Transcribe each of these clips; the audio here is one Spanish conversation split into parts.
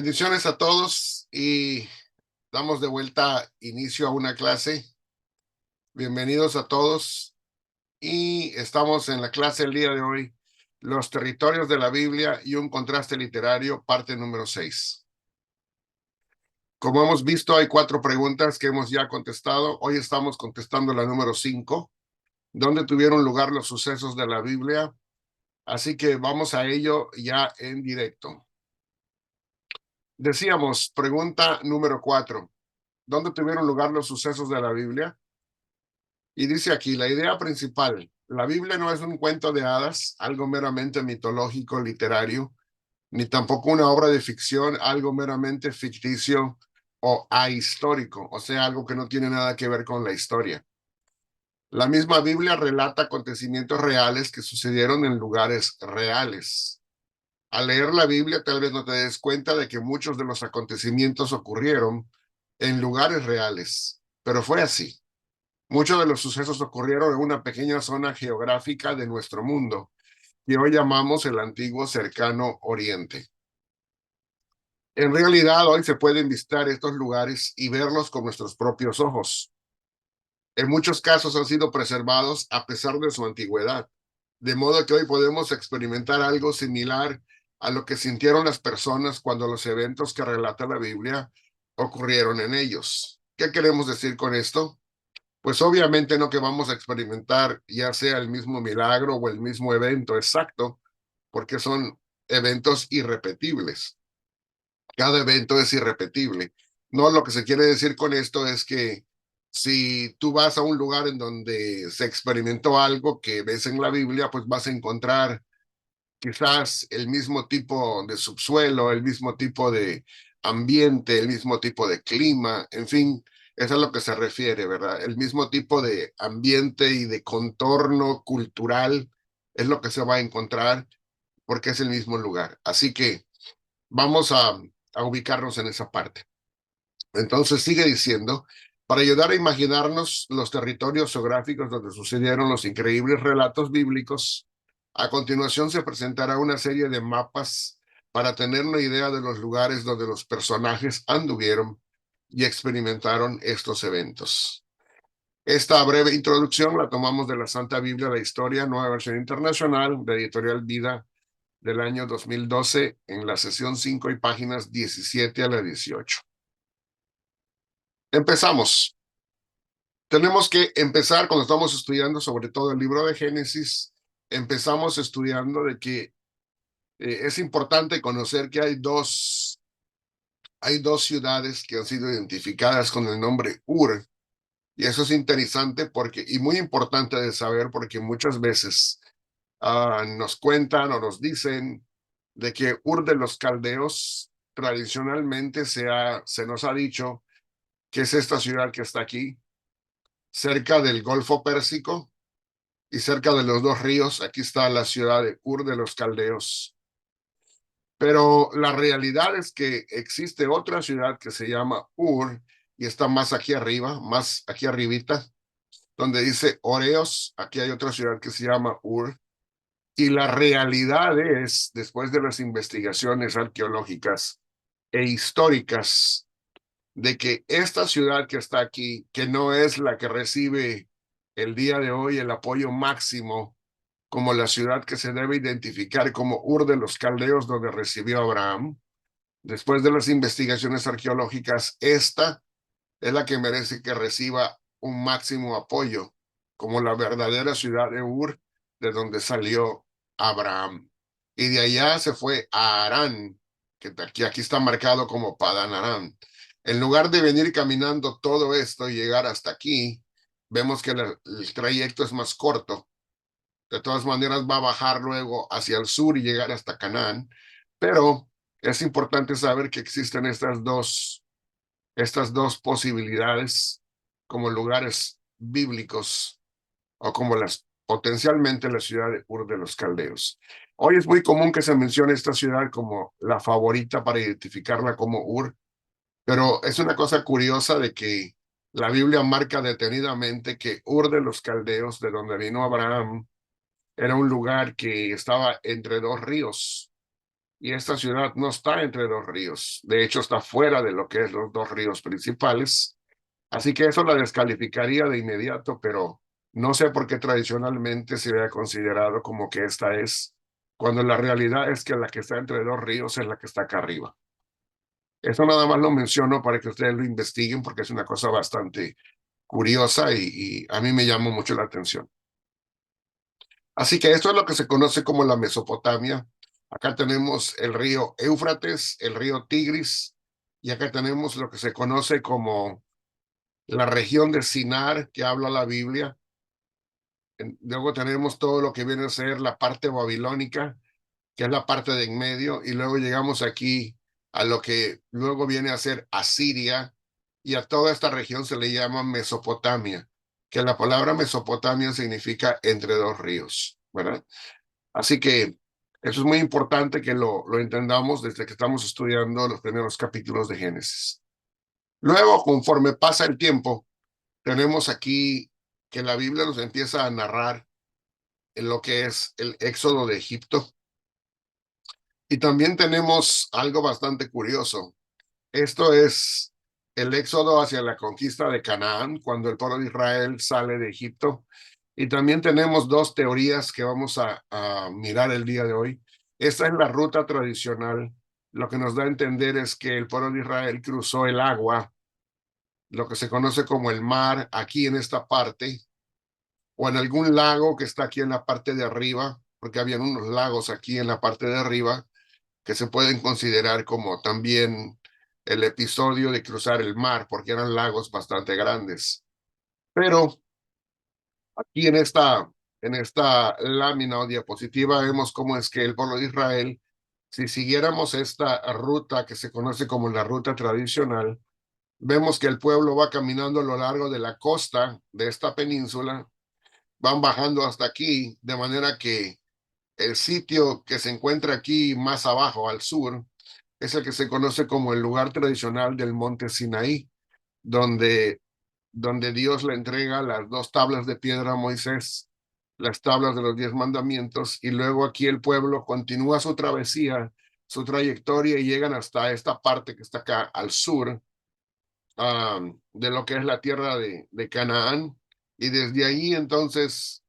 Bendiciones a todos y damos de vuelta inicio a una clase. Bienvenidos a todos y estamos en la clase el día de hoy, los territorios de la Biblia y un contraste literario, parte número 6. Como hemos visto, hay 4 preguntas que hemos ya contestado. Hoy estamos contestando la número 5, ¿dónde tuvieron lugar los sucesos de la Biblia? Así que vamos a ello ya en directo. Decíamos, pregunta número 4. ¿Dónde tuvieron lugar los sucesos de la Biblia? Y dice aquí, la idea principal, la Biblia no es un cuento de hadas, algo meramente mitológico, literario, ni tampoco una obra de ficción, algo meramente ficticio o ahistórico, o sea, algo que no tiene nada que ver con la historia. La misma Biblia relata acontecimientos reales que sucedieron en lugares reales. Al leer la Biblia, tal vez no te des cuenta de que muchos de los acontecimientos ocurrieron en lugares reales, pero fue así. Muchos de los sucesos ocurrieron en una pequeña zona geográfica de nuestro mundo, que hoy llamamos el antiguo cercano Oriente. En realidad, hoy se pueden visitar estos lugares y verlos con nuestros propios ojos. En muchos casos han sido preservados a pesar de su antigüedad, de modo que hoy podemos experimentar algo similar a lo que sintieron las personas cuando los eventos que relata la Biblia ocurrieron en ellos. ¿Qué queremos decir con esto? Pues obviamente no que vamos a experimentar ya sea el mismo milagro o el mismo evento exacto, porque son eventos irrepetibles. Cada evento es irrepetible. No, lo que se quiere decir con esto es que si tú vas a un lugar en donde se experimentó algo que ves en la Biblia, pues vas a encontrar quizás el mismo tipo de subsuelo, el mismo tipo de ambiente, el mismo tipo de clima, en fin, eso es a lo que se refiere, ¿verdad? El mismo tipo de ambiente y de contorno cultural es lo que se va a encontrar porque es el mismo lugar. Así que vamos a ubicarnos en esa parte. Entonces sigue diciendo, para ayudar a imaginarnos los territorios geográficos donde sucedieron los increíbles relatos bíblicos, a continuación se presentará una serie de mapas para tener una idea de los lugares donde los personajes anduvieron y experimentaron estos eventos. Esta breve introducción la tomamos de la Santa Biblia de la Historia, nueva versión internacional, de Editorial Vida, del año 2012, en la sesión 5 y páginas 17 a la 18. Empezamos. Tenemos que empezar cuando estamos estudiando sobre todo el libro de Génesis, empezamos estudiando de que es importante conocer que hay dos ciudades que han sido identificadas con el nombre Ur, y eso es interesante porque, y muy importante de saber porque muchas veces nos cuentan o nos dicen de que Ur de los Caldeos tradicionalmente se nos ha dicho que es esta ciudad que está aquí, cerca del Golfo Pérsico y cerca de los 2 ríos. Aquí está la ciudad de Ur de los Caldeos. Pero la realidad es que existe otra ciudad que se llama Ur y está más aquí arriba, más aquí arribita, donde dice Oreos. Aquí hay otra ciudad que se llama Ur. Y la realidad es, después de las investigaciones arqueológicas e históricas, de que esta ciudad que está aquí, que no es la que recibe el día de hoy el apoyo máximo como la ciudad que se debe identificar como Ur de los Caldeos, donde recibió Abraham, después de las investigaciones arqueológicas, esta es la que merece que reciba un máximo apoyo como la verdadera ciudad de Ur, de donde salió Abraham. Y de allá se fue a Harán, que aquí está marcado como Padán Aram. En lugar de venir caminando todo esto y llegar hasta aquí, vemos que el trayecto es más corto. De todas maneras va a bajar luego hacia el sur y llegar hasta Canaán, pero es importante saber que existen estas dos posibilidades como lugares bíblicos o como potencialmente la ciudad de Ur de los Caldeos. Hoy es muy común que se mencione esta ciudad como la favorita para identificarla como Ur, pero es una cosa curiosa de que la Biblia marca detenidamente que Ur de los Caldeos, de donde vino Abraham, era un lugar que estaba entre 2 ríos. y esta ciudad no está entre dos ríos. De hecho, está fuera de lo que es los dos ríos principales. Así que eso la descalificaría de inmediato, pero no sé por qué tradicionalmente se había considerado como que esta es, cuando la realidad es que la que está entre dos ríos es la que está acá arriba. Eso nada más lo menciono para que ustedes lo investiguen porque es una cosa bastante curiosa y a mí me llamó mucho la atención. Así que esto es lo que se conoce como la Mesopotamia. Acá tenemos el río Éufrates, el río Tigris, y acá tenemos lo que se conoce como la región de Sinar, que habla la Biblia. Luego tenemos todo lo que viene a ser la parte babilónica, que es la parte de en medio, y luego llegamos aquí a lo que luego viene a ser Asiria, y a toda esta región se le llama Mesopotamia, que la palabra Mesopotamia significa entre dos ríos, ¿verdad? Así que eso es muy importante que lo entendamos desde que estamos estudiando los primeros capítulos de Génesis. Luego, conforme pasa el tiempo, tenemos aquí que la Biblia nos empieza a narrar en lo que es el éxodo de Egipto. Y también tenemos algo bastante curioso. Esto es el éxodo hacia la conquista de Canaán, cuando el pueblo de Israel sale de Egipto. Y también tenemos dos teorías que vamos a mirar el día de hoy. Esta es la ruta tradicional. Lo que nos da a entender es que el pueblo de Israel cruzó el agua, lo que se conoce como el mar, aquí en esta parte, o en algún lago que está aquí en la parte de arriba, porque habían unos lagos aquí en la parte de arriba que se pueden considerar como también el episodio de cruzar el mar, porque eran lagos bastante grandes. Pero aquí en esta lámina o diapositiva vemos cómo es que el pueblo de Israel, si siguiéramos esta ruta que se conoce como la ruta tradicional, vemos que el pueblo va caminando a lo largo de la costa de esta península, van bajando hasta aquí, de manera que el sitio que se encuentra aquí más abajo, al sur, es el que se conoce como el lugar tradicional del monte Sinaí, donde, donde Dios le entrega las dos tablas de piedra a Moisés, las tablas de los 10 mandamientos, y luego aquí el pueblo continúa su travesía, su trayectoria, y llegan hasta esta parte que está acá al sur, de lo que es la tierra de Canaán, y desde ahí entonces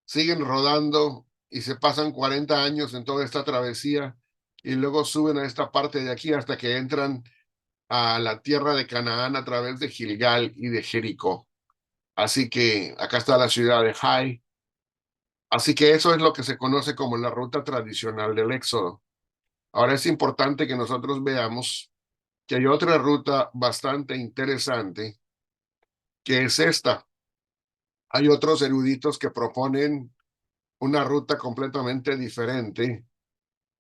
siguen rodando y se pasan 40 años en toda esta travesía y luego suben a esta parte de aquí hasta que entran a la tierra de Canaán a través de Gilgal y de Jericó. Así que acá está la ciudad de Jai. Así que eso es lo que se conoce como la ruta tradicional del Éxodo. Ahora es importante que nosotros veamos que hay otra ruta bastante interesante, que es esta. Hay otros eruditos que proponen una ruta completamente diferente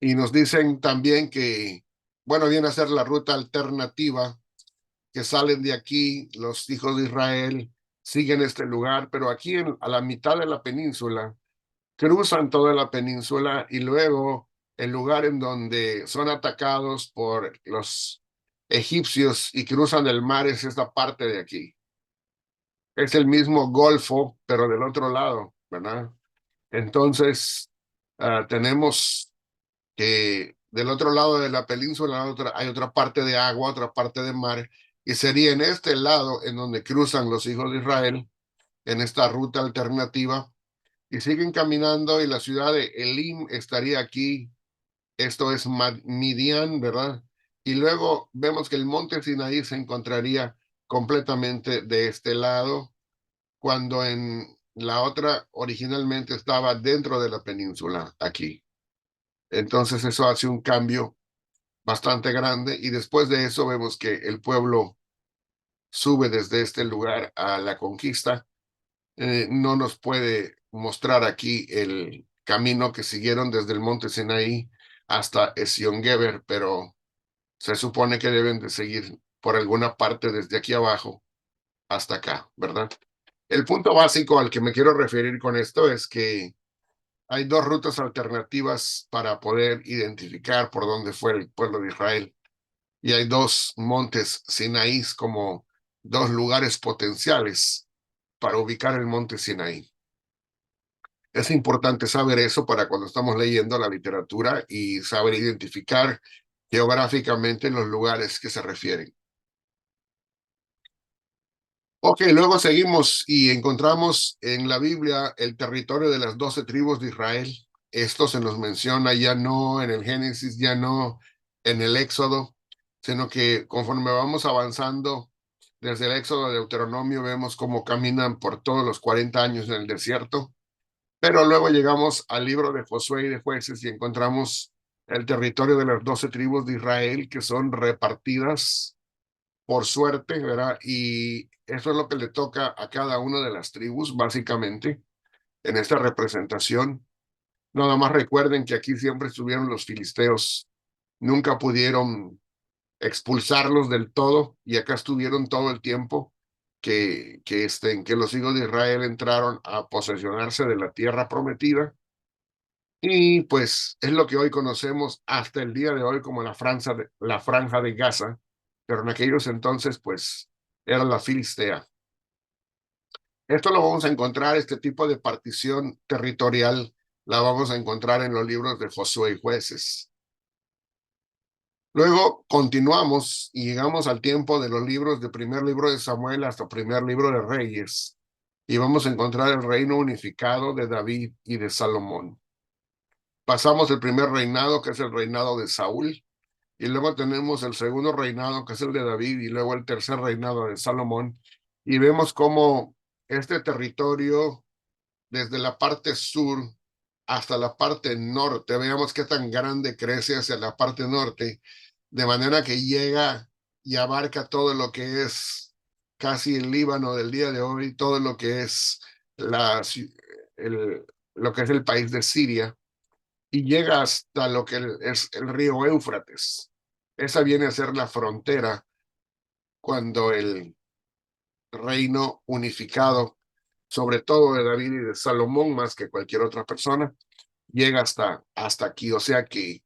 y nos dicen también que, bueno, viene a ser la ruta alternativa, que salen de aquí los hijos de Israel, siguen este lugar, pero aquí a la mitad de la península, cruzan toda la península y luego el lugar en donde son atacados por los egipcios y cruzan el mar es esta parte de aquí. Es el mismo Golfo, pero del otro lado, ¿verdad? Entonces, tenemos que del otro lado de la península hay otra parte de agua, otra parte de mar, y sería en este lado en donde cruzan los hijos de Israel, en esta ruta alternativa, y siguen caminando y la ciudad de Elim estaría aquí, esto es Midian, ¿verdad? Y luego vemos que el monte Sinaí se encontraría completamente de este lado, cuando en la otra originalmente estaba dentro de la península, aquí. Entonces eso hace un cambio bastante grande y después de eso vemos que el pueblo sube desde este lugar a la conquista. No nos puede mostrar aquí el camino que siguieron desde el monte Sinaí hasta Ezion-Geber, pero se supone que deben de seguir por alguna parte desde aquí abajo hasta acá, ¿verdad? El punto básico al que me quiero referir con esto es que hay dos rutas alternativas para poder identificar por dónde fue el pueblo de Israel. Y hay dos montes Sinaí como dos lugares potenciales para ubicar el monte Sinaí. Es importante saber eso para cuando estamos leyendo la literatura y saber identificar geográficamente los lugares que se refieren. Ok, luego seguimos y encontramos en la Biblia el territorio de las 12 tribus de Israel. Esto se nos menciona ya no en el Génesis, ya no en el Éxodo, sino que conforme vamos avanzando desde el Éxodo de Deuteronomio, vemos cómo caminan por todos los 40 años en el desierto. Pero luego llegamos al libro de Josué y de Jueces y encontramos el territorio de las 12 tribus de Israel que son repartidas por suerte, ¿verdad? Y eso es lo que le toca a cada una de las tribus, básicamente, en esta representación. Nada más recuerden que aquí siempre estuvieron los filisteos, nunca pudieron expulsarlos del todo y acá estuvieron todo el tiempo en que los hijos de Israel entraron a posesionarse de la tierra prometida. Y pues es lo que hoy conocemos hasta el día de hoy como la franja de Gaza, pero en aquellos entonces pues era la Filistea. Esto lo vamos a encontrar, este tipo de partición territorial la vamos a encontrar en los libros de Josué y Jueces. Luego continuamos y llegamos al tiempo de los libros de primer libro de Samuel hasta primer libro de Reyes y vamos a encontrar el reino unificado de David y de Salomón. Pasamos el primer reinado, que es el reinado de Saúl, y luego tenemos el segundo reinado, que es el de David, y luego el tercer reinado de Salomón, y vemos cómo este territorio, desde la parte sur hasta la parte norte, veamos qué tan grande crece hacia la parte norte, de manera que llega y abarca todo lo que es casi el Líbano del día de hoy, todo lo que es el, lo que es el país de Siria, y llega hasta lo que es el río Éufrates. Esa viene a ser la frontera cuando el reino unificado, sobre todo de David y de Salomón, más que cualquier otra persona, llega hasta aquí. O sea que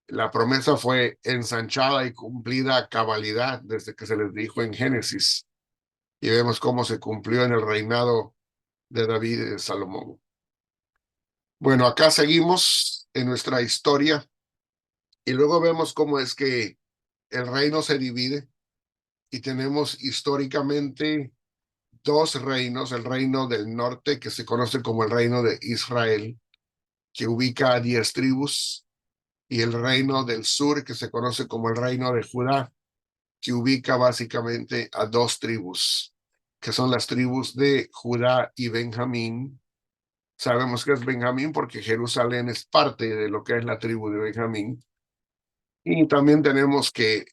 la promesa fue ensanchada y cumplida a cabalidad desde que se les dijo en Génesis. Y vemos cómo se cumplió en el reinado de David y de Salomón. Bueno, acá seguimos en nuestra historia y luego vemos cómo es que el reino se divide y tenemos históricamente dos reinos, el reino del norte, que se conoce como el reino de Israel, que ubica a 10 tribus, y el reino del sur, que se conoce como el reino de Judá, que ubica básicamente a 2 tribus, que son las tribus de Judá y Benjamín. Sabemos que es Benjamín porque Jerusalén es parte de lo que es la tribu de Benjamín. Y también tenemos que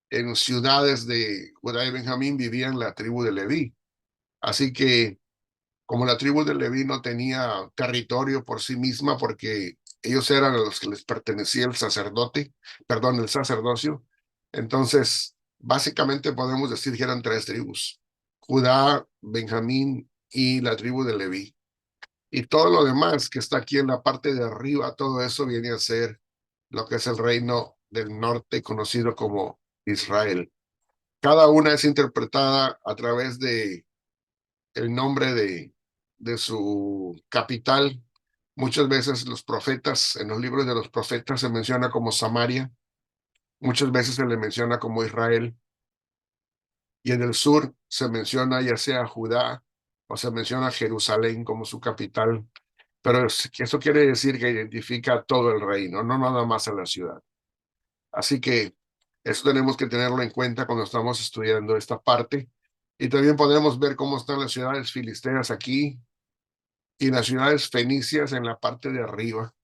en ciudades de Judá y Benjamín vivían la tribu de Leví. Así que como la tribu de Leví no tenía territorio por sí misma porque ellos eran a los que les pertenecía el sacerdote, perdón, el sacerdocio, entonces básicamente podemos decir que eran 3 tribus, Judá, Benjamín y la tribu de Leví. Y todo lo demás que está aquí en la parte de arriba, todo eso viene a ser lo que es el reino del norte conocido como Israel. Cada una es interpretada a través de el nombre de su capital. Muchas veces los profetas, en los libros de los profetas se menciona como Samaria, muchas veces se le menciona como Israel, y en el sur se menciona ya sea Judá o se menciona Jerusalén como su capital, pero eso quiere decir que identifica todo el reino, no nada más a la ciudad. Así que eso tenemos que tenerlo en cuenta cuando estamos estudiando esta parte. Y también podemos ver cómo están las ciudades filisteas aquí y las ciudades fenicias en la parte de arriba,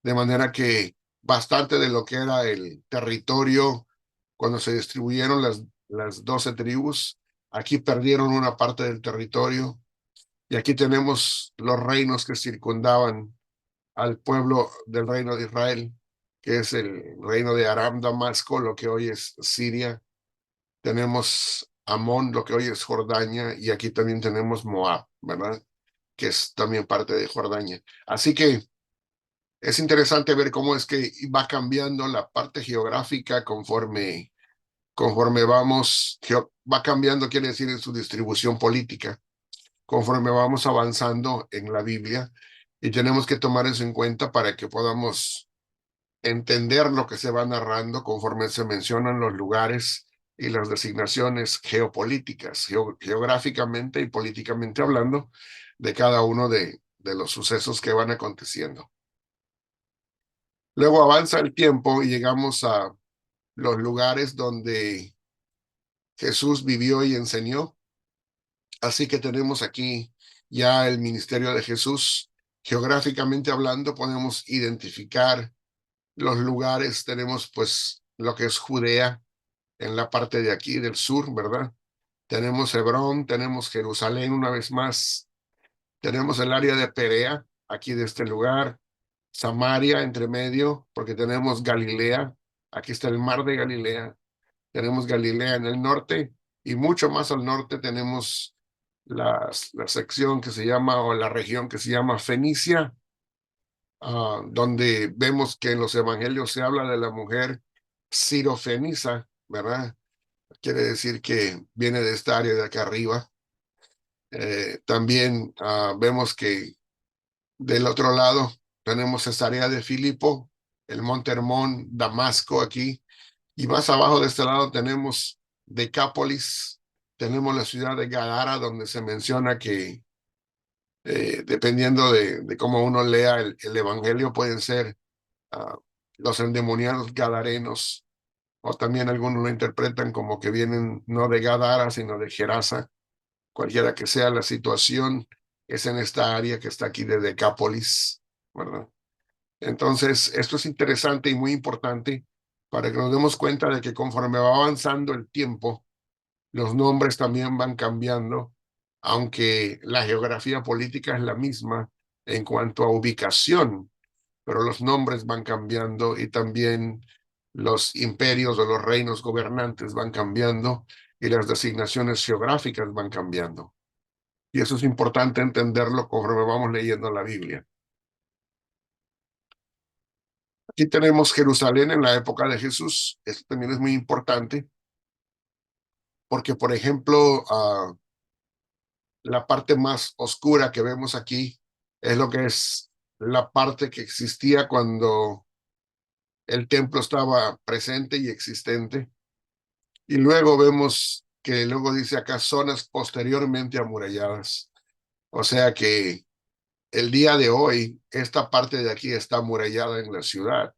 de manera que bastante de lo que era el territorio cuando se distribuyeron las 12 tribus, aquí perdieron una parte del territorio y aquí tenemos los reinos que circundaban al pueblo del reino de Israel, que es el reino de Aram, Damasco, lo que hoy es Siria. Tenemos Amón, lo que hoy es Jordania, y aquí también tenemos Moab, ¿verdad? Que es también parte de Jordania. Así que es interesante ver cómo es que va cambiando la parte geográfica conforme va cambiando, quiere decir, en su distribución política, conforme vamos avanzando en la Biblia. Y tenemos que tomar eso en cuenta para que podamos entender lo que se va narrando conforme se mencionan los lugares y las designaciones geopolíticas, geográficamente y políticamente hablando, de cada uno de los sucesos que van aconteciendo. Luego avanza el tiempo y llegamos a los lugares donde Jesús vivió y enseñó. Así que tenemos aquí ya el ministerio de Jesús. Geográficamente hablando, podemos identificar los lugares. Tenemos pues lo que es Judea en la parte de aquí del sur, ¿verdad? Tenemos Hebrón, tenemos Jerusalén una vez más, tenemos el área de Perea, aquí de este lugar, Samaria entre medio, porque tenemos Galilea, aquí está el mar de Galilea, tenemos Galilea en el norte y mucho más al norte tenemos la sección que se llama, o la región que se llama Fenicia, donde vemos que en los evangelios se habla de la mujer sirofenisa, ¿verdad? Quiere decir que viene de esta área de acá arriba. También vemos que del otro lado tenemos Cesarea de Filipo, el Monte Hermón, Damasco aquí, y más abajo de este lado tenemos Decápolis, tenemos la ciudad de Gadara, donde se menciona que dependiendo de cómo uno lea el Evangelio, pueden ser los endemoniados gadarenos, o también algunos lo interpretan como que vienen no de Gadara, sino de Gerasa. Cualquiera que sea la situación, es en esta área que está aquí de Decápolis, ¿verdad? Entonces, esto es interesante y muy importante para que nos demos cuenta de que conforme va avanzando el tiempo, los nombres también van cambiando, aunque la geografía política es la misma en cuanto a ubicación, pero los nombres van cambiando y también los imperios o los reinos gobernantes van cambiando y las designaciones geográficas van cambiando. Y eso es importante entenderlo conforme vamos leyendo la Biblia. Aquí tenemos Jerusalén en la época de Jesús. Esto también es muy importante porque, por ejemplo, la parte más oscura que vemos aquí es lo que es la parte que existía cuando el templo estaba presente y existente. Y luego vemos que luego dice acá zonas posteriormente amuralladas. O sea que el día de hoy, esta parte de aquí está amurallada en la ciudad.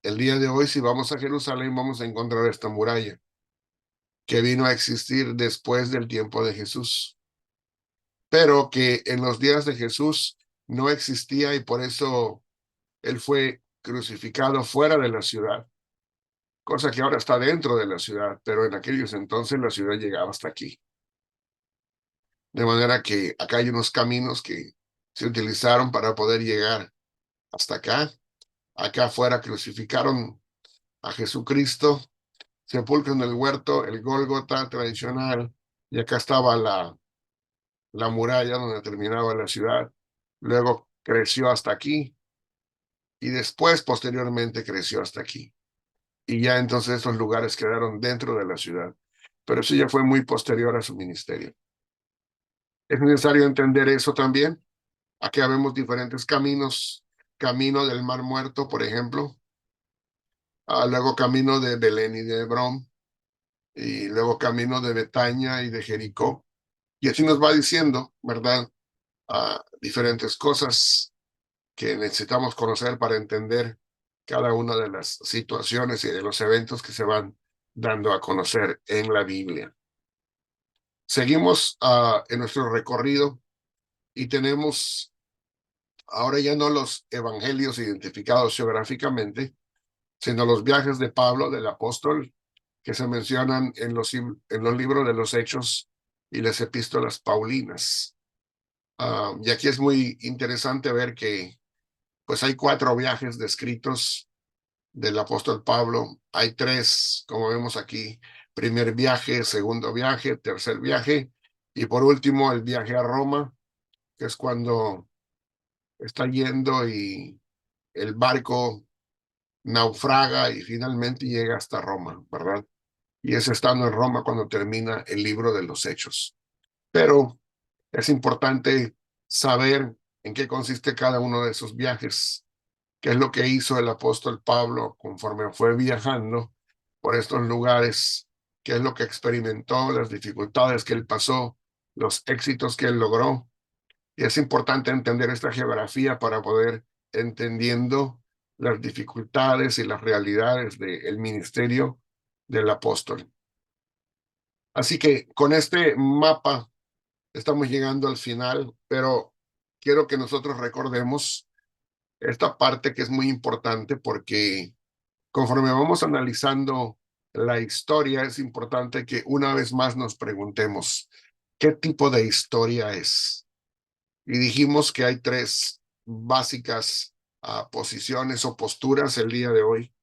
El día de hoy, si vamos a Jerusalén, vamos a encontrar esta muralla que vino a existir después del tiempo de Jesús, pero que en los días de Jesús no existía y por eso él fue crucificado fuera de la ciudad, cosa que ahora está dentro de la ciudad, pero en aquellos entonces la ciudad llegaba hasta aquí. De manera que acá hay unos caminos que se utilizaron para poder llegar hasta acá. Acá afuera crucificaron a Jesucristo, sepulcro en el huerto, el Gólgota tradicional, y acá estaba la muralla donde terminaba la ciudad. Luego creció hasta aquí y después, posteriormente, creció hasta aquí. Y ya entonces estos lugares quedaron dentro de la ciudad. Pero eso ya fue muy posterior a su ministerio. Es necesario entender eso también. Aquí vemos diferentes caminos. Camino del Mar Muerto, por ejemplo. Luego camino de Belén y de Hebrón. Y luego camino de Betania y de Jericó. Y así nos va diciendo, ¿verdad? Diferentes cosas que necesitamos conocer para entender cada una de las situaciones y de los eventos que se van dando a conocer en la Biblia. Seguimos en nuestro recorrido y tenemos ahora ya no los evangelios identificados geográficamente, sino los viajes de Pablo, del apóstol, que se mencionan en los libros de los Hechos y las epístolas paulinas. Y aquí es muy interesante ver que pues hay 4 viajes descritos del apóstol Pablo. Hay 3, como vemos aquí: primer viaje, segundo viaje, tercer viaje, y por último el viaje a Roma, que es cuando está yendo y el barco naufraga y finalmente llega hasta Roma, ¿verdad? Y es estando en Roma cuando termina el libro de los Hechos. Pero es importante saber en qué consiste cada uno de esos viajes, qué es lo que hizo el apóstol Pablo conforme fue viajando por estos lugares, qué es lo que experimentó, las dificultades que él pasó, los éxitos que él logró. Y es importante entender esta geografía para poder entendiendo las dificultades y las realidades del ministerio del apóstol. Así que con este mapa estamos llegando al final, pero quiero que nosotros recordemos esta parte que es muy importante porque conforme vamos analizando la historia, es importante que una vez más nos preguntemos, ¿qué tipo de historia es? Y dijimos que hay tres básicas posiciones o posturas el día de hoy.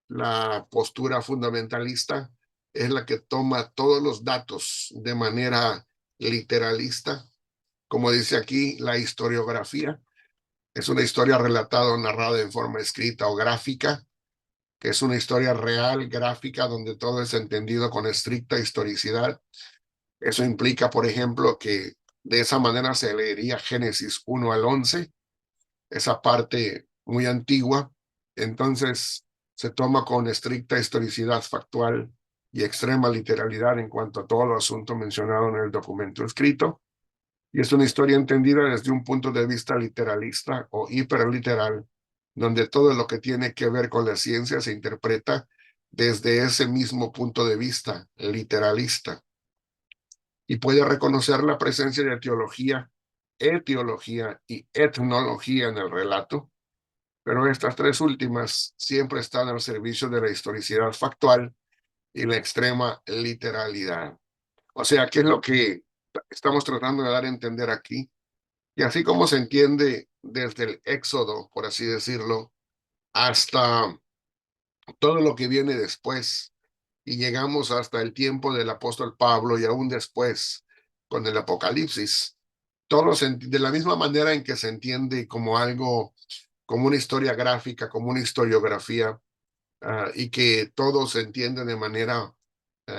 La postura fundamentalista es la que toma todos los datos de manera literalista. Como dice aquí, la historiografía es una historia relatada o narrada en forma escrita o gráfica, que es una historia real, gráfica, donde todo es entendido con estricta historicidad. Eso implica, por ejemplo, que de esa manera se leería Génesis 1 al 11, esa parte muy antigua. Entonces se toma con estricta historicidad factual y extrema literalidad en cuanto a todo el asunto mencionado en el documento escrito. Y es una historia entendida desde un punto de vista literalista o hiperliteral, donde todo lo que tiene que ver con la ciencia se interpreta desde ese mismo punto de vista literalista. Y puede reconocer la presencia de teología, etiología y etnología en el relato, pero estas tres últimas siempre están al servicio de la historicidad factual y la extrema literalidad. O sea, ¿qué es lo que estamos tratando de dar a entender aquí? Y así como se entiende desde el Éxodo, por así decirlo, hasta todo lo que viene después, y llegamos hasta el tiempo del apóstol Pablo y aún después con el Apocalipsis, todo de la misma manera en que se entiende como algo, como una historia gráfica, como una historiografía, y que todo se entiende de manera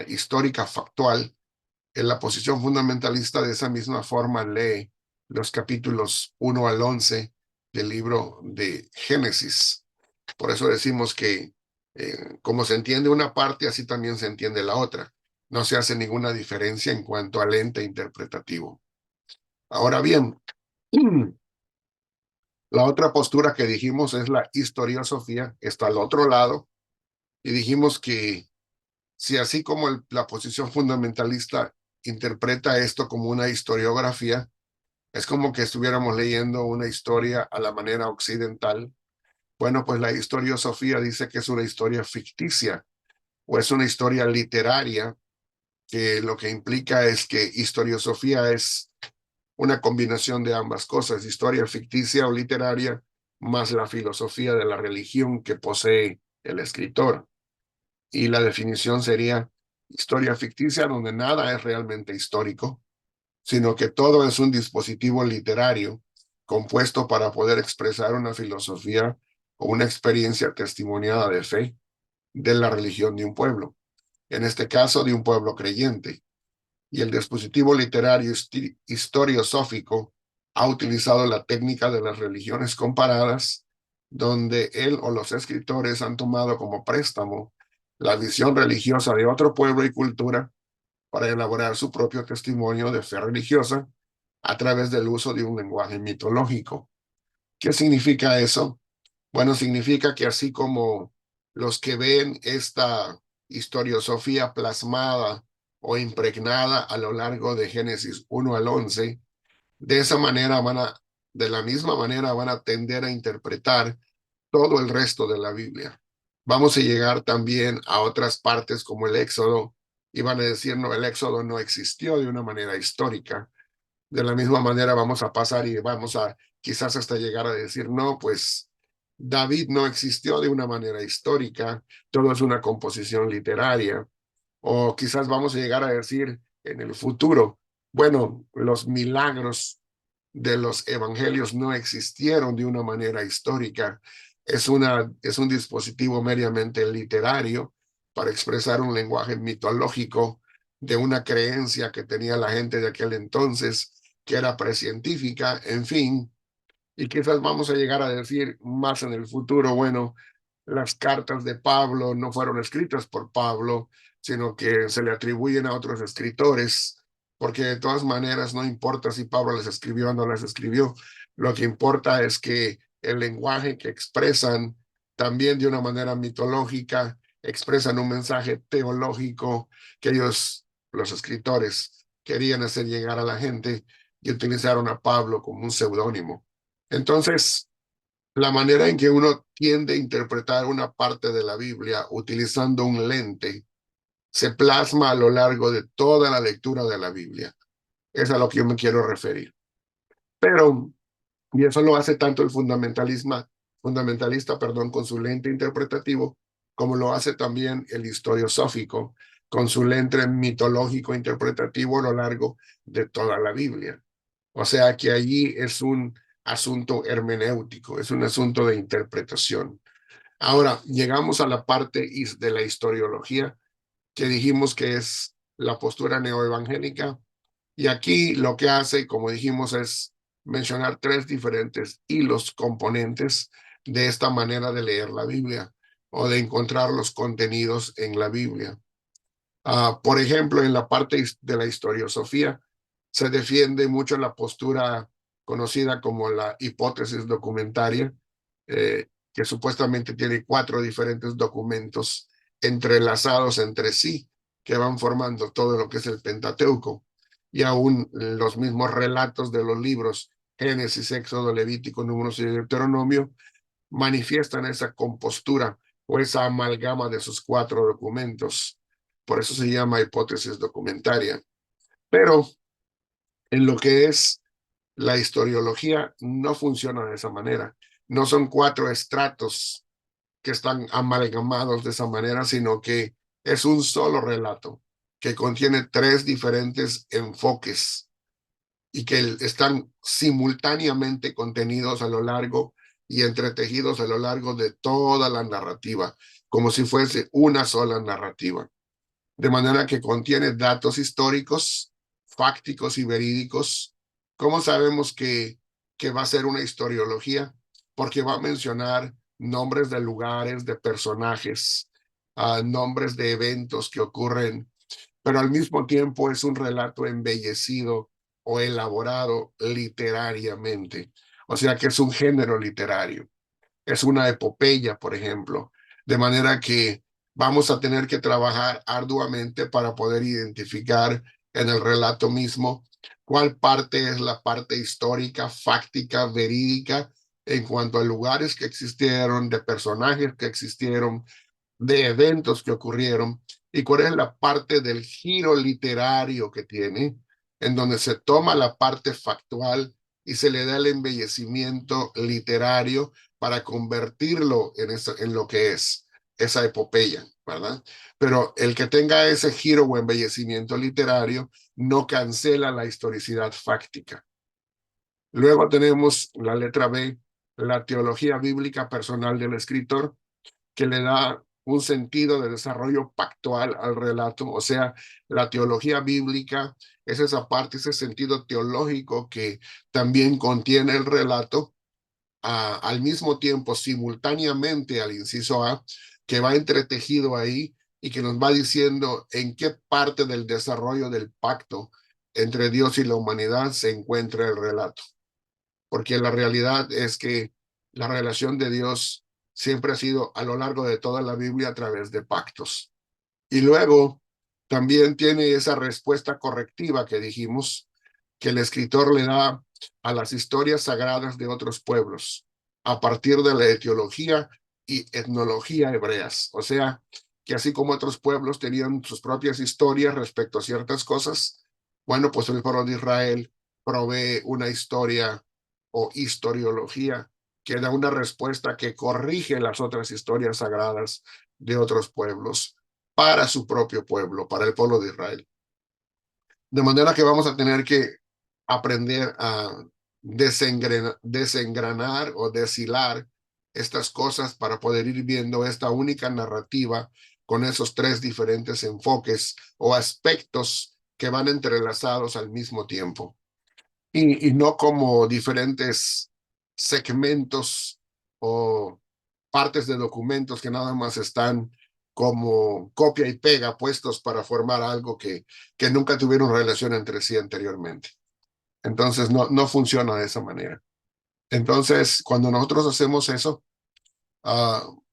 histórica, factual. En la posición fundamentalista de esa misma forma lee los capítulos 1 al 11 del libro de Génesis. Por eso decimos que como se entiende una parte, así también se entiende la otra. No se hace ninguna diferencia en cuanto al ente interpretativo. Ahora bien, la otra postura que dijimos es la historiosofía, está al otro lado, y dijimos que si así como la posición fundamentalista interpreta esto como una historiografía, es como que estuviéramos leyendo una historia a la manera occidental. Bueno, pues la historiosofía dice que es una historia ficticia o es una historia literaria, que lo que implica es que historiosofía es una combinación de ambas cosas, historia ficticia o literaria, más la filosofía de la religión que posee el escritor. Y la definición sería historia ficticia donde nada es realmente histórico, sino que todo es un dispositivo literario compuesto para poder expresar una filosofía o una experiencia testimoniada de fe de la religión de un pueblo, en este caso de un pueblo creyente. Y el dispositivo literario historiosófico ha utilizado la técnica de las religiones comparadas, donde él o los escritores han tomado como préstamo la visión religiosa de otro pueblo y cultura para elaborar su propio testimonio de fe religiosa a través del uso de un lenguaje mitológico. ¿Qué significa eso? Bueno, significa que así como los que ven esta historiosofía plasmada o impregnada a lo largo de Génesis 1 al 11, de esa manera de la misma manera van a tender a interpretar todo el resto de la Biblia. Vamos a llegar también a otras partes como el Éxodo y van a decir, no, el Éxodo no existió de una manera histórica. De la misma manera vamos a pasar y vamos a quizás hasta llegar a decir, no, pues David no existió de una manera histórica, todo es una composición literaria. O quizás vamos a llegar a decir en el futuro, bueno, los milagros de los evangelios no existieron de una manera histórica. Es un dispositivo meramente literario para expresar un lenguaje mitológico de una creencia que tenía la gente de aquel entonces, que era precientífica, en fin, Y quizás vamos a llegar a decir más en el futuro, bueno, las cartas de Pablo no fueron escritas por Pablo, sino que se le atribuyen a otros escritores, porque de todas maneras no importa si Pablo las escribió o no las escribió, lo que importa es que el lenguaje que expresan también de una manera mitológica, expresan un mensaje teológico que ellos, los escritores, querían hacer llegar a la gente y utilizaron a Pablo como un seudónimo. Entonces, la manera en que uno tiende a interpretar una parte de la Biblia utilizando un lente se plasma a lo largo de toda la lectura de la Biblia. Es a lo que yo me quiero referir. Pero, y eso lo hace tanto el fundamentalista, perdón, con su lente interpretativo, como lo hace también el historiosófico con su lente mitológico interpretativo a lo largo de toda la Biblia. O sea que allí es un asunto hermenéutico, es un asunto de interpretación. Ahora, llegamos a la parte de la historiología, que dijimos que es la postura neoevangélica, y aquí lo que hace, como dijimos, es mencionar tres diferentes hilos componentes de esta manera de leer la Biblia o de encontrar los contenidos en la Biblia. Por ejemplo, en la parte de la historiosofía se defiende mucho la postura conocida como la hipótesis documentaria, que supuestamente tiene cuatro diferentes documentos entrelazados entre sí, que van formando todo lo que es el Pentateuco, y aún los mismos relatos de los libros Génesis, Éxodo, Levítico, Números y Deuteronomio manifiestan esa compostura o esa amalgama de sus cuatro documentos. Por eso se llama hipótesis documentaria. Pero en lo que es la historiología no funciona de esa manera. No son cuatro estratos que están amalgamados de esa manera, sino que es un solo relato que contiene tres diferentes enfoques y que están simultáneamente contenidos a lo largo y entretejidos a lo largo de toda la narrativa, como si fuese una sola narrativa. De manera que contiene datos históricos, fácticos y verídicos. ¿Cómo sabemos que va a ser una historiología? Porque va a mencionar nombres de lugares, de personajes, nombres de eventos que ocurren, pero al mismo tiempo es un relato embellecido o elaborado literariamente. O sea que es un género literario, es una epopeya, por ejemplo, de manera que vamos a tener que trabajar arduamente para poder identificar en el relato mismo cuál parte es la parte histórica, fáctica, verídica, en cuanto a lugares que existieron, de personajes que existieron, de eventos que ocurrieron, y cuál es la parte del giro literario que tiene, en donde se toma la parte factual y se le da el embellecimiento literario para convertirlo en lo que es esa epopeya, ¿verdad? Pero el que tenga ese giro o embellecimiento literario no cancela la historicidad fáctica. Luego tenemos la letra B, la teología bíblica personal del escritor, que le da un sentido de desarrollo pactual al relato, o sea, la teología bíblica es esa parte, ese sentido teológico que también contiene el relato, al mismo tiempo, simultáneamente al inciso A, que va entretejido ahí y que nos va diciendo en qué parte del desarrollo del pacto entre Dios y la humanidad se encuentra el relato. Porque la realidad es que la relación de Dios siempre ha sido a lo largo de toda la Biblia a través de pactos. Y luego también tiene esa respuesta correctiva que dijimos, que el escritor le da a las historias sagradas de otros pueblos a partir de la etiología y etnología hebreas. O sea, que así como otros pueblos tenían sus propias historias respecto a ciertas cosas, bueno, pues el pueblo de Israel provee una historia o historiología que da una respuesta que corrige las otras historias sagradas de otros pueblos para su propio pueblo, para el pueblo de Israel. De manera que vamos a tener que aprender a desengranar o deshilar estas cosas para poder ir viendo esta única narrativa con esos tres diferentes enfoques o aspectos que van entrelazados al mismo tiempo y no como diferentes segmentos o partes de documentos que nada más están como copia y pega puestos para formar algo que nunca tuvieron relación entre sí anteriormente. Entonces no funciona de esa manera. Entonces, cuando nosotros hacemos eso,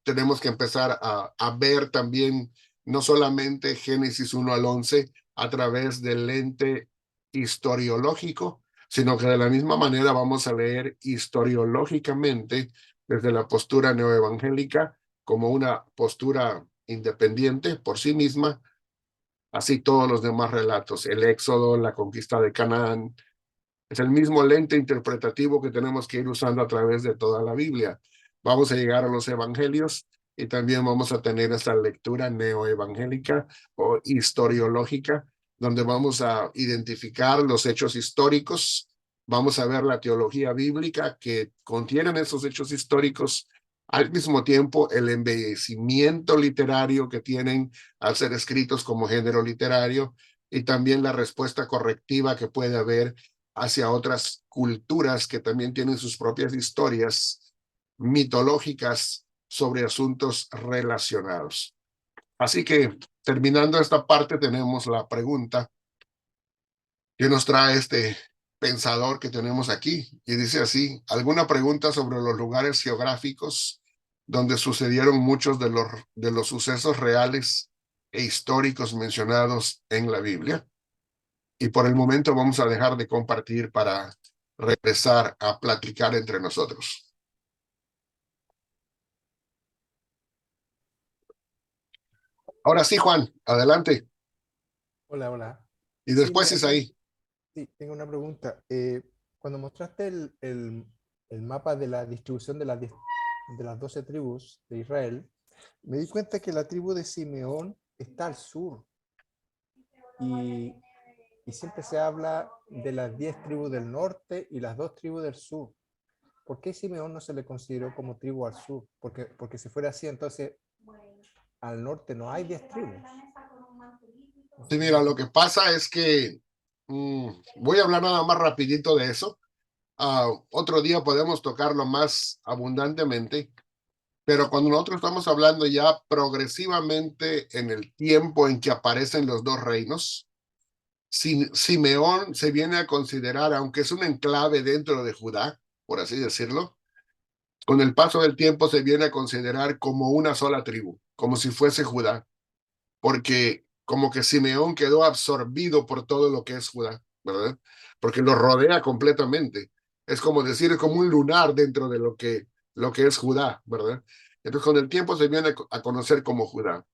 tenemos que empezar a ver también no solamente Génesis 1 al 11 a través del lente historiológico, sino que de la misma manera vamos a leer historiológicamente desde la postura neoevangélica como una postura independiente por sí misma, así todos los demás relatos, el Éxodo, la conquista de Canaán, es el mismo lente interpretativo que tenemos que ir usando a través de toda la Biblia. Vamos a llegar a los evangelios y también vamos a tener esta lectura neoevangélica o historiológica, donde vamos a identificar los hechos históricos, vamos a ver la teología bíblica que contienen esos hechos históricos, al mismo tiempo el embellecimiento literario que tienen al ser escritos como género literario y también la respuesta correctiva que puede haber hacia otras culturas que también tienen sus propias historias mitológicas sobre asuntos relacionados. Así que, terminando esta parte, tenemos la pregunta que nos trae este pensador que tenemos aquí, y dice así: ¿alguna pregunta sobre los lugares geográficos donde sucedieron muchos de los sucesos reales e históricos mencionados en la Biblia? Y por el momento vamos a dejar de compartir para regresar a platicar entre nosotros. Ahora sí, Juan, adelante. Hola, hola. Y Sí, después mira, Isaí. sí, tengo una pregunta. Cuando mostraste el mapa de la distribución de las 12 tribus de Israel, me di cuenta que la tribu de Simeón está al sur y, y siempre se habla de las 10 tribus del norte y las 2 tribus del sur. ¿Por qué Simeón no se le consideró como tribu al sur? Porque si fuera así, entonces al norte no hay 10 tribus. Sí, mira, lo que pasa es que voy a hablar nada más rapidito de eso. Otro día podemos tocarlo más abundantemente, pero cuando nosotros estamos hablando ya progresivamente en el tiempo en que aparecen los dos reinos, Simeón se viene a considerar, aunque es un enclave dentro de Judá, por así decirlo, con el paso del tiempo se viene a considerar como una sola tribu, como si fuese Judá, porque como que Simeón quedó absorbido por todo lo que es Judá, ¿verdad? Porque lo rodea completamente. Es como decir, es como un lunar dentro de lo que es Judá, ¿verdad? Entonces con el tiempo se viene a conocer como Judá.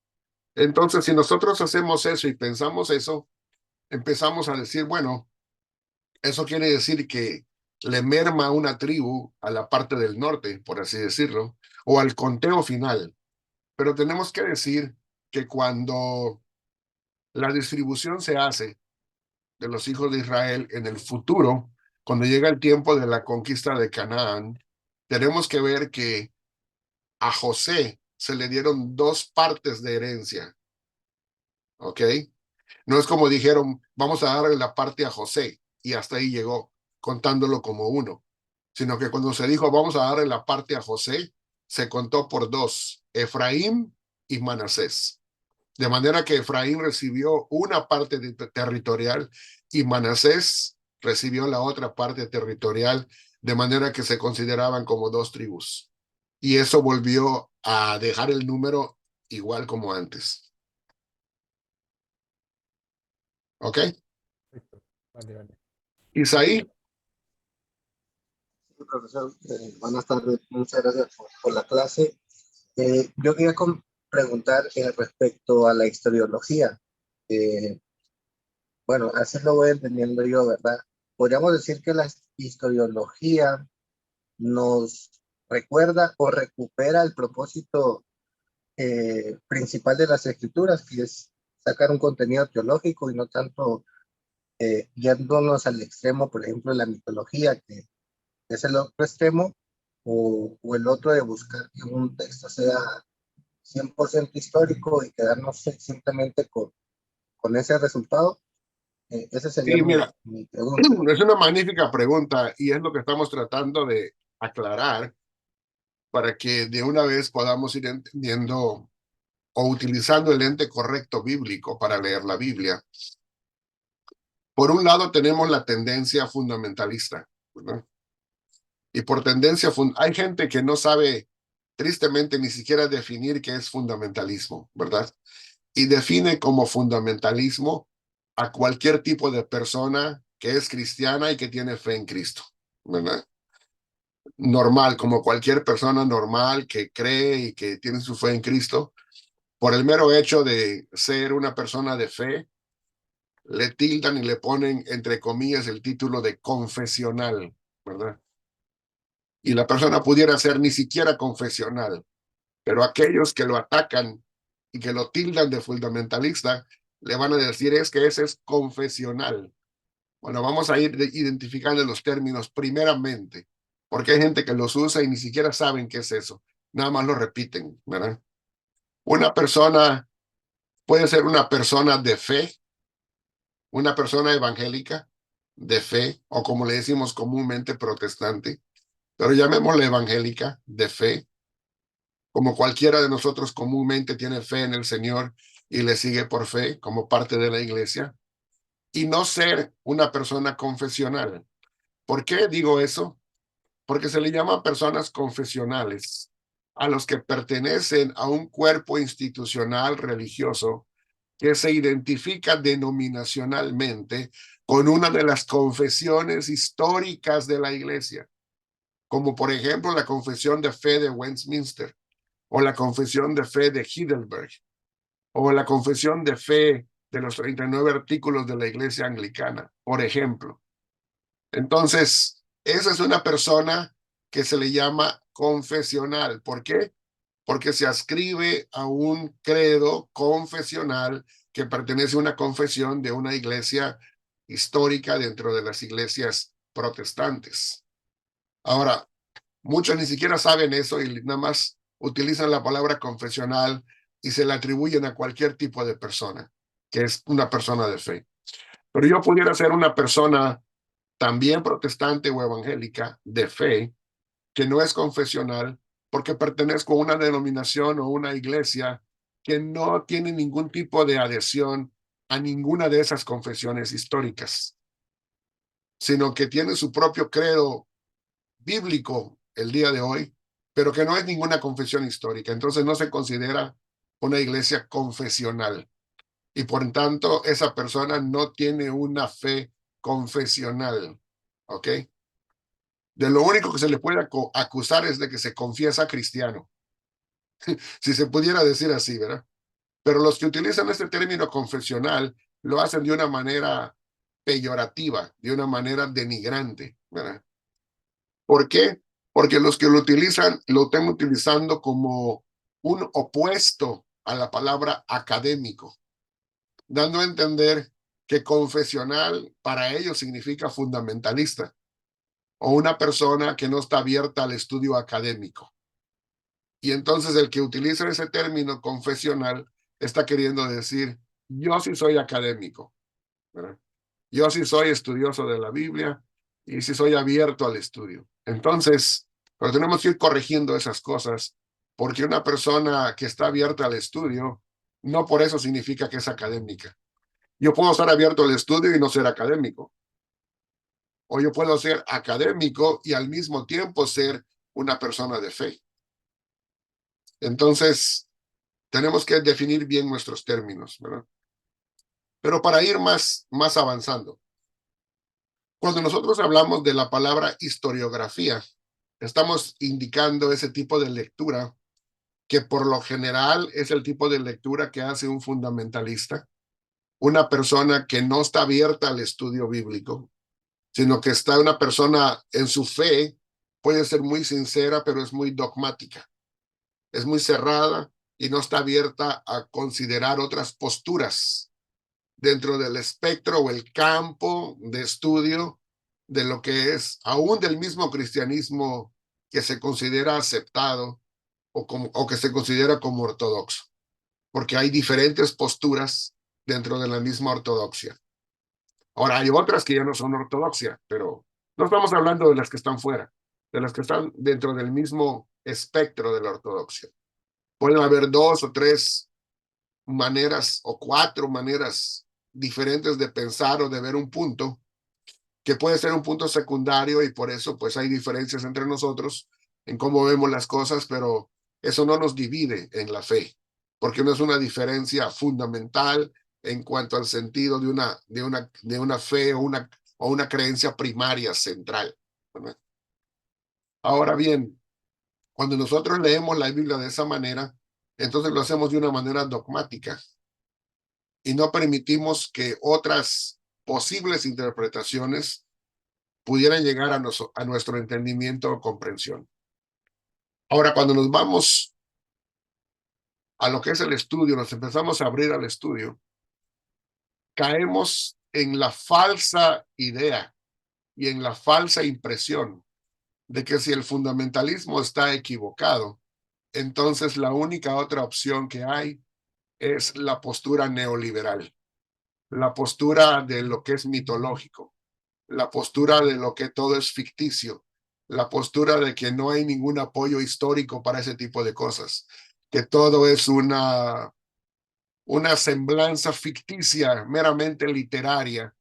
Entonces, si nosotros hacemos eso y pensamos eso, empezamos a decir, bueno, eso quiere decir que le merma una tribu a la parte del norte, por así decirlo, o al conteo final. Pero tenemos que decir que cuando la distribución se hace de los hijos de Israel en el futuro, cuando llega el tiempo de la conquista de Canaán, tenemos que ver que a José se le dieron dos partes de herencia, ¿ok? No es como dijeron, vamos a darle la parte a José y hasta ahí llegó, contándolo como uno, sino que cuando se dijo, vamos a darle la parte a José, se contó por dos, Efraín y Manasés. De manera que Efraín recibió una parte territorial y Manasés recibió la otra parte territorial, de manera que se consideraban como dos tribus. Y eso volvió a dejar el número igual como antes. ¿Ok? Perfecto. Vale, vale. Isaí. Sí, profesor, buenas tardes, muchas gracias por la clase. Yo quería preguntar respecto a la historiología. Eh, bueno, así lo voy entendiendo yo, ¿verdad? Podríamos decir que la historiología nos recuerda o recupera el propósito principal de las escrituras, que es sacar un contenido teológico y no tanto yéndonos al extremo, por ejemplo, de la mitología, que es el otro extremo, o el otro de buscar que un texto sea 100% histórico y quedarnos simplemente con ese resultado. Esa sería Sí, mira, mi pregunta. es una magnífica pregunta y es lo que estamos tratando aclarar para que de una vez podamos ir entendiendo o utilizando el lente correcto bíblico para leer la Biblia. Por un lado tenemos la tendencia fundamentalista, ¿verdad? Y por tendencia, hay gente que no sabe tristemente ni siquiera definir qué es fundamentalismo, ¿verdad? Y define como fundamentalismo a cualquier tipo de persona que es cristiana y que tiene fe en Cristo, ¿verdad? Normal, como cualquier persona normal que cree y que tiene su fe en Cristo, por el mero hecho de ser una persona de fe, le tildan y le ponen, entre comillas, el título de confesional, ¿verdad? Y la persona pudiera ser ni siquiera confesional, pero aquellos que lo atacan y que lo tildan de fundamentalista, le van a decir es que ese es confesional. Bueno, vamos a ir identificando los términos primeramente, porque hay gente que los usa y ni siquiera saben qué es eso, nada más lo repiten, ¿verdad? Una persona puede ser una persona de fe, una persona evangélica de fe, o como le decimos comúnmente protestante, pero llamémosle evangélica de fe, como cualquiera de nosotros comúnmente tiene fe en el Señor y le sigue por fe como parte de la iglesia, y no ser una persona confesional. ¿Por qué digo eso? Porque se le llama personas confesionales a los que pertenecen a un cuerpo institucional religioso que se identifica denominacionalmente con una de las confesiones históricas de la iglesia, como por ejemplo la confesión de fe de Westminster, o la confesión de fe de Heidelberg, o la confesión de fe de los 39 artículos de la iglesia anglicana, por ejemplo. Entonces, esa es una persona que se le llama confesional. ¿Por qué? Porque se adscribe a un credo confesional que pertenece a una confesión de una iglesia histórica dentro de las iglesias protestantes. Ahora, muchos ni siquiera saben eso y nada más utilizan la palabra confesional y se la atribuyen a cualquier tipo de persona, que es una persona de fe. Pero yo pudiera ser una persona también protestante o evangélica de fe, que no es confesional, porque pertenezco a una denominación o una iglesia que no tiene ningún tipo de adhesión a ninguna de esas confesiones históricas, sino que tiene su propio credo bíblico el día de hoy, pero que no es ninguna confesión histórica. Entonces no se considera una iglesia confesional. Y por tanto, esa persona no tiene una fe confesional. ¿Ok? De lo único que se le puede acusar es de que se confiesa cristiano. Si se pudiera decir así, ¿verdad? Pero los que utilizan este término confesional lo hacen de una manera peyorativa, de una manera denigrante, ¿verdad? ¿Por qué? Porque los que lo utilizan lo están utilizando como un opuesto a la palabra académico, dando a entender que confesional para ellos significa fundamentalista o una persona que no está abierta al estudio académico. Y entonces el que utiliza ese término confesional está queriendo decir, yo sí soy académico, ¿verdad? Yo sí soy estudioso de la Biblia y sí soy abierto al estudio. Entonces, pero tenemos que ir corrigiendo esas cosas, porque una persona que está abierta al estudio, no por eso significa que es académica. Yo puedo estar abierto al estudio y no ser académico. O yo puedo ser académico y al mismo tiempo ser una persona de fe. Entonces, tenemos que definir bien nuestros términos, ¿verdad? Pero para ir más avanzando, cuando nosotros hablamos de la palabra historiografía, estamos indicando ese tipo de lectura que por lo general es el tipo de lectura que hace un fundamentalista, una persona que no está abierta al estudio bíblico, sino que está una persona en su fe, puede ser muy sincera, pero es muy dogmática, es muy cerrada y no está abierta a considerar otras posturas dentro del espectro o el campo de estudio de lo que es aún del mismo cristianismo que se considera aceptado o que se considera como ortodoxo, porque hay diferentes posturas dentro de la misma ortodoxia. Ahora, hay otras que ya no son ortodoxia, pero no estamos hablando de las que están fuera, de las que están dentro del mismo espectro de la ortodoxia. Pueden haber 2 o 3 maneras o 4 maneras diferentes de pensar o de ver un punto, que puede ser un punto secundario, y por eso pues hay diferencias entre nosotros en cómo vemos las cosas, pero eso no nos divide en la fe, porque no es una diferencia fundamental en cuanto al sentido de una fe o una creencia primaria central, ¿verdad? Ahora bien, cuando nosotros leemos la Biblia de esa manera, entonces lo hacemos de una manera dogmática y no permitimos que otras posibles interpretaciones pudieran llegar a nuestro entendimiento o comprensión. Ahora, cuando nos vamos a lo que es el estudio, nos empezamos a abrir al estudio, caemos en la falsa idea y en la falsa impresión de que si el fundamentalismo está equivocado, entonces la única otra opción que hay es la postura neoliberal, la postura de lo que es mitológico, la postura de lo que todo es ficticio, la postura de que no hay ningún apoyo histórico para ese tipo de cosas, que todo es una semblanza ficticia, meramente literaria,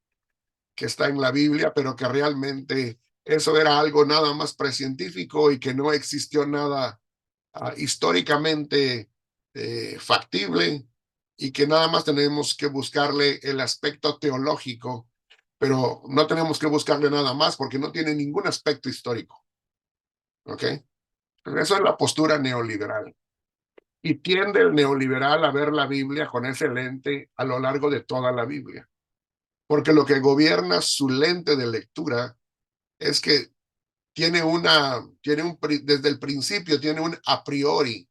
que está en la Biblia, pero que realmente eso era algo nada más precientífico y que no existió nada históricamente factible, y que nada más tenemos que buscarle el aspecto teológico, pero no tenemos que buscarle nada más porque no tiene ningún aspecto histórico. ¿Ok? Eso es la postura neoliberal. Y tiende el neoliberal a ver la Biblia con ese lente a lo largo de toda la Biblia. Porque lo que gobierna su lente de lectura es que desde el principio tiene un a priori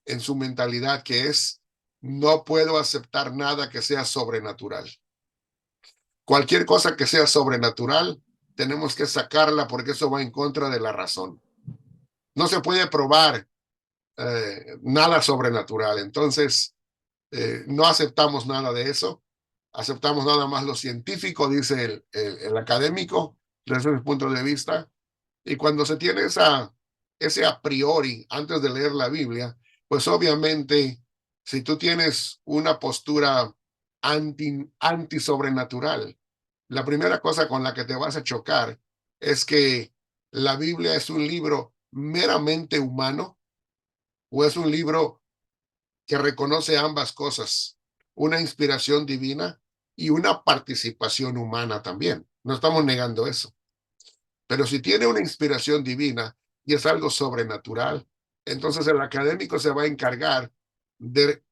en su mentalidad, que es: no puedo aceptar nada que sea sobrenatural. Cualquier cosa que sea sobrenatural, tenemos que sacarla porque eso va en contra de la razón. No se puede probar nada sobrenatural. Entonces, no aceptamos nada de eso. Aceptamos nada más lo científico, dice el académico, desde ese punto de vista. Y cuando se tiene ese a priori antes de leer la Biblia, pues obviamente, si tú tienes una postura anti-sobrenatural, la primera cosa con la que te vas a chocar es que la Biblia es un libro meramente humano, o es un libro que reconoce ambas cosas: una inspiración divina y una participación humana también. No estamos negando eso. Pero si tiene una inspiración divina y es algo sobrenatural, entonces el académico se va a encargar de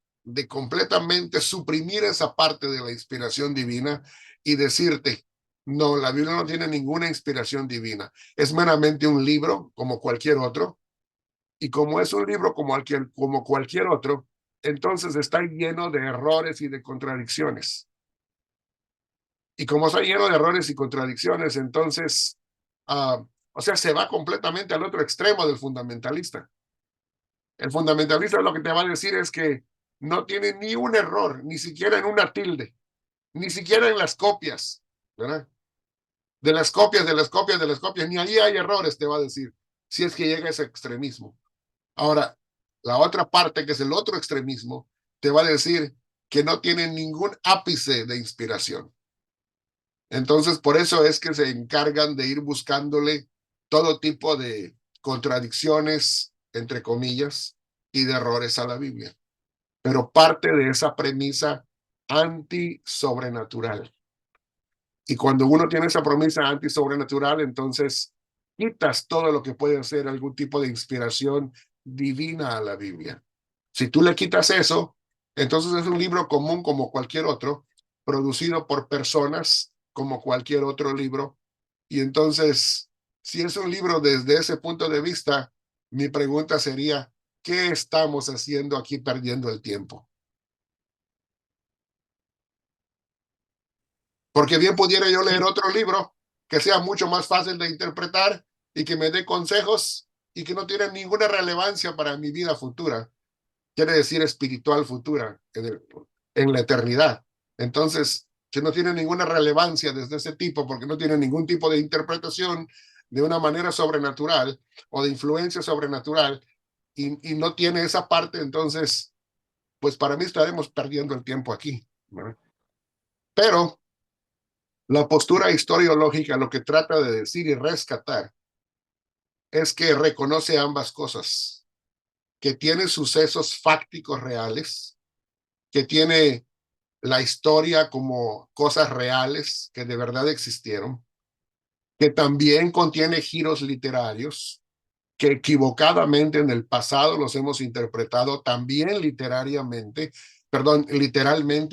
completamente suprimir esa parte de la inspiración divina y decirte: no, la Biblia no tiene ninguna inspiración divina. Es meramente un libro como cualquier otro. Y como es un libro como cualquier otro, entonces está lleno de errores y de contradicciones. Y como está lleno de errores y contradicciones, entonces, o sea, se va completamente al otro extremo del fundamentalista. El fundamentalista lo que te va a decir es que no tiene ni un error, ni siquiera en una tilde, ni siquiera en las copias, ¿verdad? De las copias, ni ahí hay errores, te va a decir, si es que llega a ese extremismo. Ahora, la otra parte, que es el otro extremismo, te va a decir que no tiene ningún ápice de inspiración. Entonces, por eso es que se encargan de ir buscándole todo tipo de contradicciones, entre comillas, y de errores a la Biblia. Pero parte de esa premisa anti-sobrenatural. Y cuando uno tiene esa premisa anti-sobrenatural, entonces quitas todo lo que puede ser algún tipo de inspiración divina a la Biblia. Si tú le quitas eso, entonces es un libro común como cualquier otro, producido por personas como cualquier otro libro. Y entonces, si es un libro desde ese punto de vista, mi pregunta sería: ¿qué estamos haciendo aquí perdiendo el tiempo? Porque bien pudiera yo leer otro libro que sea mucho más fácil de interpretar y que me dé consejos y que no tiene ninguna relevancia para mi vida futura. Quiere decir espiritual futura, en la eternidad. Entonces, que no tiene ninguna relevancia desde ese tipo, porque no tiene ningún tipo de interpretación, de una manera sobrenatural o de influencia sobrenatural y no tiene esa parte, entonces, pues para mí estaremos perdiendo el tiempo aquí, ¿verdad? Pero la postura historiológica lo que trata de decir y rescatar es que reconoce ambas cosas, que tiene sucesos fácticos reales, que tiene la historia como cosas reales que de verdad existieron, que también contiene giros literarios, que equivocadamente en el pasado los hemos interpretado también literalmente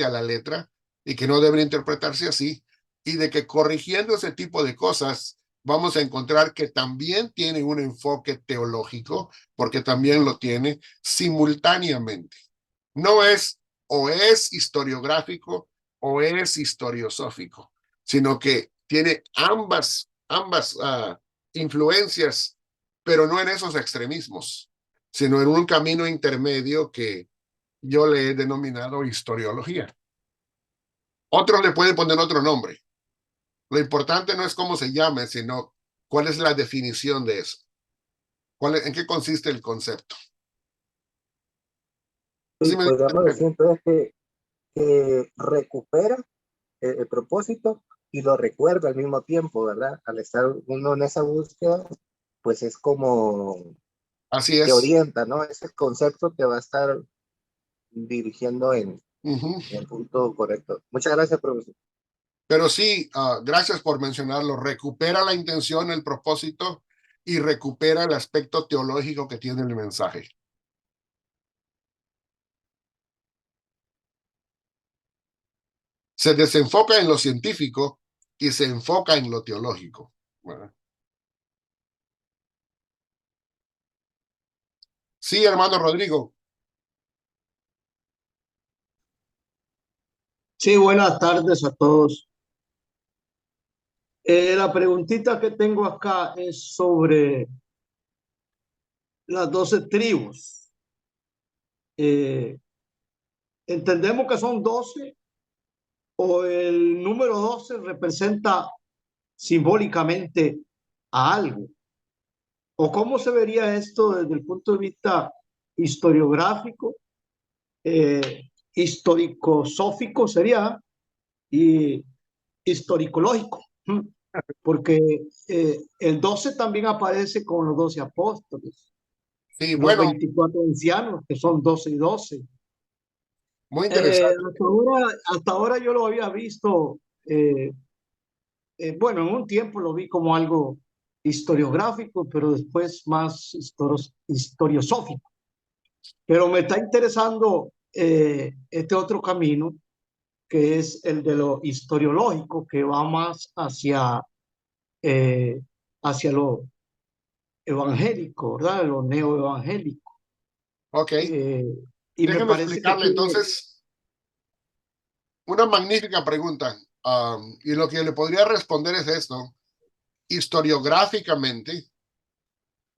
a la letra, y que no deben interpretarse así, y de que corrigiendo ese tipo de cosas vamos a encontrar que también tiene un enfoque teológico, porque también lo tiene simultáneamente. No es o es historiográfico o es historiosófico, sino que tiene ambas influencias, pero no en esos extremismos, sino en un camino intermedio que yo le he denominado historiología. Otros le pueden poner otro nombre. Lo importante no es cómo se llame, sino cuál es la definición de eso. ¿En qué consiste el concepto? Sí, ¿Sí me podríamos entienden? decir entonces que recupera el propósito y lo recuerda al mismo tiempo, ¿verdad? Al estar uno en esa búsqueda, pues es como Así que es. orienta, ¿no? Ese concepto que va a estar dirigiendo en el punto correcto. Muchas gracias, profesor. Pero sí, gracias por mencionarlo. Recupera la intención, el propósito y recupera el aspecto teológico que tiene el mensaje. Se desenfoca en lo científico y se enfoca en lo teológico. Bueno. Sí, hermano Rodrigo. Sí, buenas tardes a todos. La preguntita que tengo acá es sobre las 12 tribus. Eh, ¿Entendemos que son 12 o el número 12 representa simbólicamente a algo? ¿O cómo se vería esto desde el punto de vista historiográfico, histórico-sófico sería, y historicológico? Porque el 12 también aparece con los 12 apóstoles, Sí, los bueno, 24 ancianos, que son 12 y 12. muy interesante. Hasta ahora yo lo había visto, bueno, en un tiempo lo vi como algo historiográfico, pero después más historiosófico. Pero me está interesando este otro camino, que es el de lo historiológico, que va más eh, hacia lo evangélico, ¿verdad? Lo neoevangélico. Ok, Eh, y me déjeme parece que explicarle tiene, entonces una magnífica pregunta. Y lo que le podría responder es esto. Historiográficamente,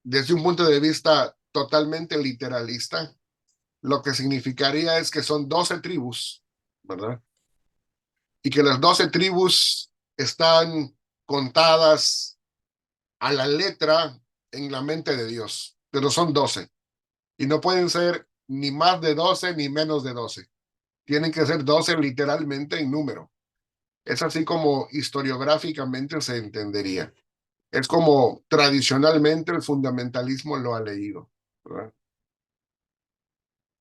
desde un punto de vista totalmente literalista, lo que significaría es que son 12 tribus, ¿verdad? Y que las 12 tribus están contadas a la letra en la mente de Dios, pero son 12. Y no pueden ser ni más de 12 ni menos de 12. Tienen que ser 12 literalmente en número. Es así como historiográficamente se entendería. Es como tradicionalmente el fundamentalismo lo ha leído, ¿verdad?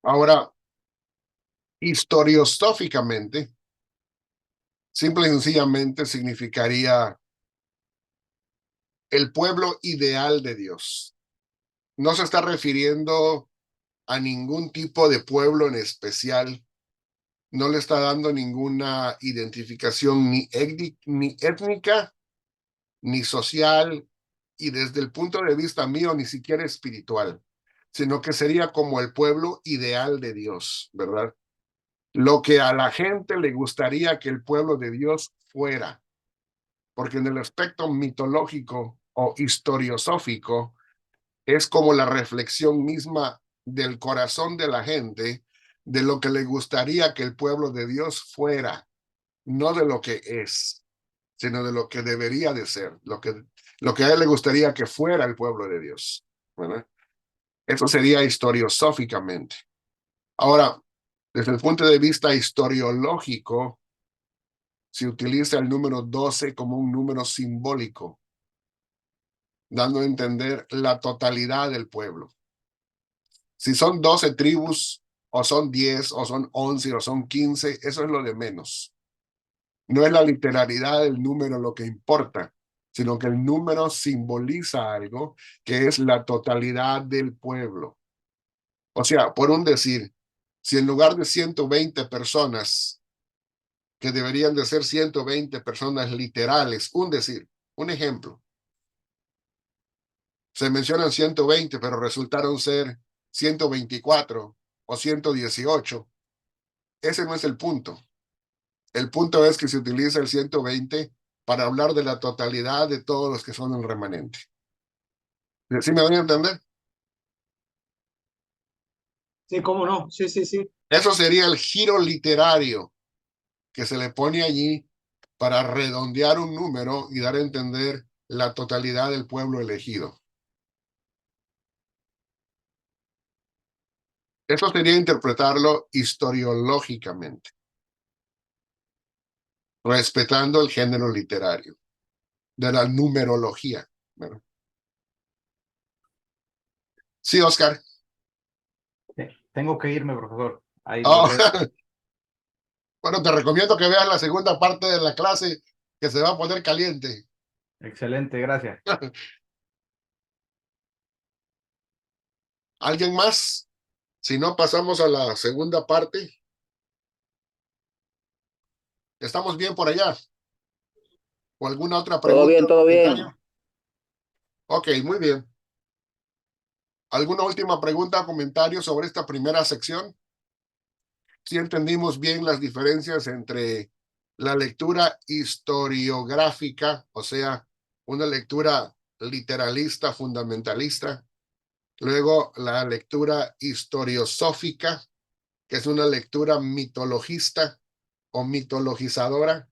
Ahora, historiosóficamente, simple y sencillamente significaría el pueblo ideal de Dios. No se está refiriendo a ningún tipo de pueblo en especial, no le está dando ninguna identificación ni étnica, ni social, y desde el punto de vista mío, ni siquiera espiritual, sino que sería como el pueblo ideal de Dios, ¿verdad? Lo que a la gente le gustaría que el pueblo de Dios fuera, porque en el aspecto mitológico o historiosófico es como la reflexión misma del corazón de la gente de lo que le gustaría que el pueblo de Dios fuera, no de lo que es. sino de lo que debería de ser, lo que a él le gustaría que fuera el pueblo de Dios, ¿verdad? Eso sería historiosóficamente. Ahora, desde el punto de vista historiológico, se utiliza el número 12 como un número simbólico, dando a entender la totalidad del pueblo. Si son 12 tribus, o son 10, o son 11, o son 15, eso es lo de menos. No es la literalidad del número lo que importa, sino que el número simboliza algo que es la totalidad del pueblo. O sea, por un decir, si en lugar de 120 personas, que deberían de ser 120 personas literales, un decir, un ejemplo, se mencionan 120, pero resultaron ser 124 o 118, ese no es el punto. El punto es que se utiliza el 120 para hablar de la totalidad de todos los que son el remanente. ¿Sí me van a entender? Sí, cómo no. Sí, sí, sí. Eso sería el giro literario que se le pone allí para redondear un número y dar a entender la totalidad del pueblo elegido. Eso sería interpretarlo historiológicamente, respetando el género literario de la numerología. ¿Verdad? Sí, Oscar. Tengo que irme, profesor. Ahí Oh, logré. bueno, te recomiendo que veas la segunda parte de la clase que se va a poner caliente. Excelente, gracias. ¿Alguien más? Si no, pasamos a la segunda parte. ¿Estamos bien por allá? ¿O alguna otra pregunta? Todo bien. ¿Comentario? Ok, muy bien. ¿Alguna última pregunta o comentario sobre esta primera sección? ¿Sí entendimos bien las diferencias entre la lectura historiográfica, o sea, una lectura literalista, fundamentalista, luego la lectura historiosófica, que es una lectura mitologista o mitologizadora,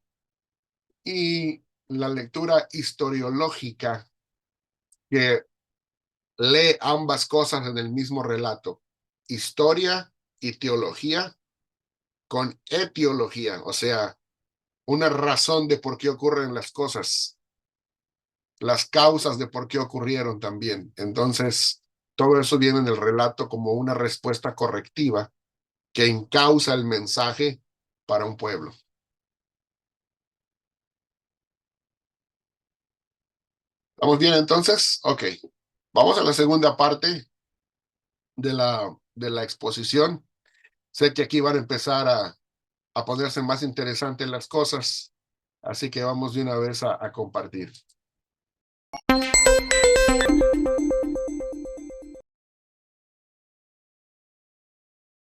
y la lectura historiológica, que lee ambas cosas en el mismo relato, historia y teología con etiología, o sea, una razón de por qué ocurren las cosas, las causas de por qué ocurrieron también. Entonces, todo eso viene en el relato como una respuesta correctiva que encausa el mensaje para un pueblo. ¿Estamos bien entonces? Ok. Vamos a la segunda parte de la exposición. Sé que aquí van a empezar a ponerse más interesantes las cosas, así que vamos de una vez a compartir.